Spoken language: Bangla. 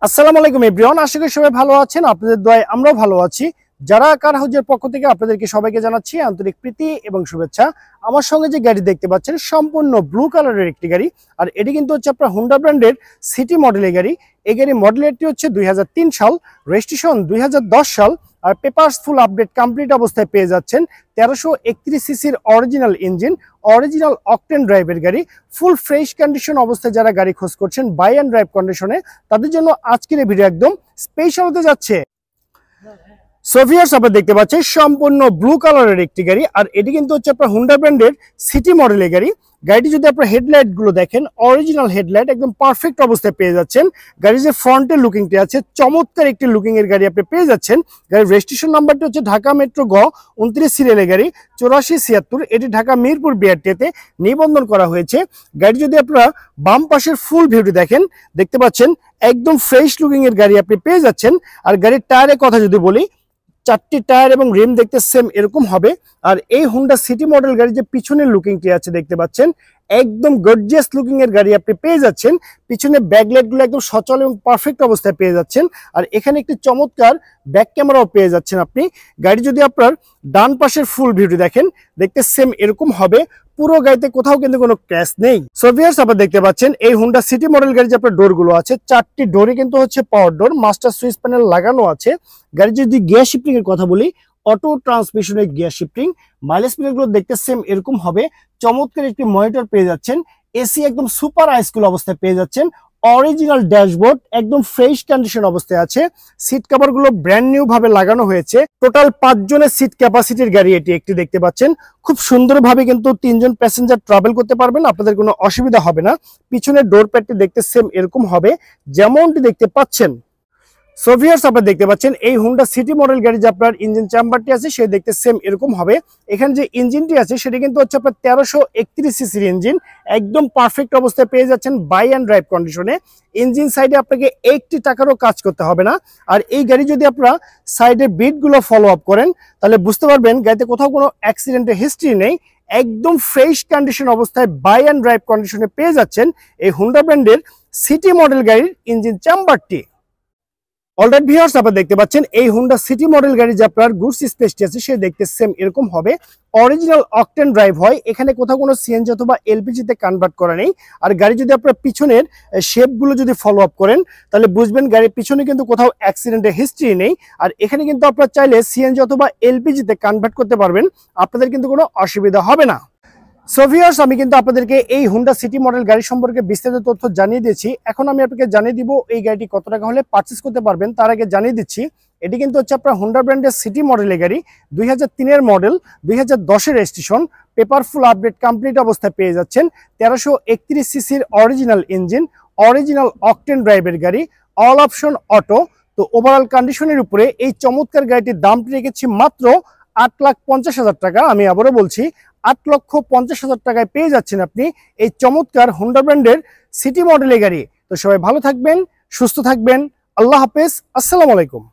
আসসালামু আলাইকুম এভরিওয়ান, আশা করি সবাই ভালো আছেন। আপনাদের দোয়ায় আমরাও ভালো আছি। যারা কার হাউজের পক্ষ থেকে আপনাদেরকে সবাইকে জানাচ্ছি আন্তরিক প্রীতি এবং শুভেচ্ছা। আমার সঙ্গে যে গাড়ি দেখতে পাচ্ছেন সম্পূর্ণ ব্লু কালারের একটি গাড়ি, আর এটি কিন্তু হচ্ছে আপনার হুন্ডা ব্র্যান্ডের সিটি মডেলের গাড়ি। এই গাড়ি মডেলেরটি হচ্ছে 2003 সাল, রেজিস্ট্রেশন 2010 সাল, আর পেপারস ফুল আপডেট কমপ্লিট অবস্থায় পেয়ে যাচ্ছেন। 1331 সিসির অরিজিনাল ইঞ্জিন, অরিজিনাল অকটেন ড্রাইভের গাড়ি, ফুল ফ্রেশ কন্ডিশন অবস্থায় যারা গাড়ি খোঁজ করছেন বাই অ্যান্ড ড্রাইভ কন্ডিশনে, তাদের জন্য আজকের এই ভিডিও একদম স্পেশাল হতে যাচ্ছে। সো ভিউয়ার্স, আপনারা দেখতে পাচ্ছেন সম্পূর্ণ ব্লু কালারের একটি গাড়ি, আর এটি কিন্তু হচ্ছে আপনার হুন্ডা ব্র্যান্ডের সিটি মডেলের গাড়ি। গাড়িটি যদি আপনার হেডলাইট গুলো দেখেন, অরিজিনাল হেডলাইট একদম পারফেক্ট অবস্থায় পেয়ে যাচ্ছেন। গাড়ির যে ফ্রন্টের লুকিংটি আছে, চমৎকার একটি লুকিং এর গাড়ি আপনি পেয়ে যাচ্ছেন। গাড়ির রেজিস্ট্রেশন নাম্বারটি হচ্ছে ঢাকা মেট্রো গ 29 সিরিয়ালের গাড়ি 8476। এটি ঢাকা মিরপুর বিআরটিতে নিবন্ধন করা হয়েছে। গাড়ি যদি আপনারা বাম পাশের ফুল ভিউটি দেখেন, দেখতে পাচ্ছেন একদম ফ্রেশ লুকিং এর গাড়ি আপনি পেয়ে যাচ্ছেন। আর গাড়ির টায়ারের কথা যদি বলি, 4টি টায়ার এবং রিম দেখতে সেম এরকম হবে। আর এই হুন্ডা সিটি মডেল গাড়ি যে পিছনের লুকিংটি আছে দেখতে পাচ্ছেন, একদম গর্জিয়াস লুকিং এর গাড়ি আপনি পেয়ে যাচ্ছেন। পিছনে ব্যাকলাইট গুলো একদম সচল এবং পারফেক্ট অবস্থায় পেয়ে যাচ্ছেন। আর এখানে একটি চমৎকার ব্যাক ক্যামেরাও পেয়ে যাচ্ছেন আপনি। গাড়ি যদি আপনার ডান পাশের ফুল ভিউটি দেখেন, দেখতে সেম এরকম হবে। পুরো গাড়িতে কোথাও কিন্তু কোনো ক্র্যাশ নেই। সো ভিউয়ার্স, আপনারা দেখতে পাচ্ছেন এই হুন্ডা সিটি মডেল গাড়ি যে আপনার ডোর গুলো আছে, 4টি ডোরই কিন্তু হচ্ছে power door, master switch panel লাগানো আছে। গাড়ি যদি গিয়ার শিফটিং এর কথা বলি, অটো ট্রান্সমিশনের গিয়ার শিফটিং। মাইলেজ মিটার গুলো দেখতে সেম এরকম হবে। চমৎকার একটি মনিটর পেয়ে যাচ্ছেন। এসি একদম সুপার আইসকুল অবস্থায় পেয়ে যাচ্ছেন। অরিজিনাল ড্যাশবোর্ড একদম ফ্রেশ কন্ডিশন অবস্থায় আছে। সিট কভার গুলো ব্র্যান্ড নিউ ভাবে লাগানো হয়েছে। টোটাল 5 জনের সিট ক্যাপাসিটির গাড়ি এটি একটি দেখতে পাচ্ছেন। খুব সুন্দরভাবে কিন্তু 3 জন প্যাসেঞ্জার ট্রাভেল করতে পারবেন, আপনাদের কোনো অসুবিধা হবে না। পিছনের ডোর প্যাডটি দেখতে সেম এরকম হবে যেমনটি দেখতে পাচ্ছেন। সো ভিউয়ার্স, আপনারা দেখতে পাচ্ছেন এই হুন্ডা সিটি মডেল গাড়ি যে আপনার ইঞ্জিন চেম্বারটি আছে সে দেখতে সেম এরকম হবে। এখানে যে ইঞ্জিনটি আছে সেটা কিন্তু হচ্ছে আপনার 1331 সিসির ইঞ্জিন, একদম পারফেক্ট অবস্থায় পেয়ে যাচ্ছেন বাই অ্যান্ড ড্রাইভ কন্ডিশনে। ইঞ্জিন সাইডে আপনাকে 80 টাকারও কাজ করতে হবে না। আর এই গাড়ি যদি আপনারা সাইডে বিট গুলো ফলো আপ করেন, তাহলে বুঝতে পারবেন গাড়িতে কোথাও কোনো অ্যাক্সিডেন্টের হিস্ট্রি নেই। একদম ফ্রেশ কন্ডিশন অবস্থায় বাই অ্যান্ড ড্রাইভ কন্ডিশনে পেয়ে যাচ্ছেন এই হুন্ডা ব্র্যান্ডের সিটি মডেল গাড়ির ইঞ্জিন চেম্বারটি। অলরাইট ভিউয়ার্স, আপনারা দেখতে পাচ্ছেন এই হুন্ডা সিটি মডেল গাড়ি যে আপনার গুডস স্পেসটি আছে সে দেখতে সেম এরকম হবে। অরিজিনাল অকটেন ড্রাইভ হয়, এখানে কোথাও কোনো সিএনজি অথবা এলপিজি তে কনভার্ট করা নেই। আর গাড়ি যদি আপনার পিছনের শেপ গুলো যদি ফলো আপ করেন, তাহলে বুঝবেন গাড়ির পিছনে কিন্তু কোথাও অ্যাক্সিডেন্টের হিস্ট্রি নেই। আর এখানে কিন্তু আপনারা চাইলে সিএনজি অথবা এলপিজি তে কনভার্ট করতে পারবেন, আপনাদের কিন্তু কোনো অসুবিধা হবে না। সো ভিউয়ার্স, আমি কিন্তু আপনাদেরকে এই হুন্ডা সিটি মডেল গাড়ি সম্পর্কে বিস্তারিত তথ্য জানিয়ে দিয়েছি। এখন আমি আপনাকে জানিয়ে দিব এই গাড়িটি কত টাকা হলে পারচেস করতে পারবেন। তার আগে জানিয়ে দিচ্ছি এটি কিন্তু হচ্ছে আপনার হুন্ডা ব্র্যান্ডের সিটি মডেলের গাড়ি, 2003 এর মডেল, 2010 এর registration, paper full update complete অবস্থায় পেয়ে যাচ্ছেন। 1331 সিসির অরিজিনাল ইঞ্জিন, অরিজিনাল অকটেন ড্রাইভের গাড়ি, অল অপশন অটো। তো ওভারঅল কন্ডিশনের উপরে এই চমৎকার গাড়িটির দামটি রেখেছি মাত্র 8,50,000 টাকা। আমি আবারও বলছি, 8,50,000 টাকায় পেয়ে যাচ্ছেন আপনি এই চমৎকার হুন্ডা ব্র্যান্ডের সিটি মডেলের গাড়ি। তো সবাই ভালো থাকবেন, সুস্থ থাকবেন। আল্লাহ হাফেজ, আসসালামু আলাইকুম।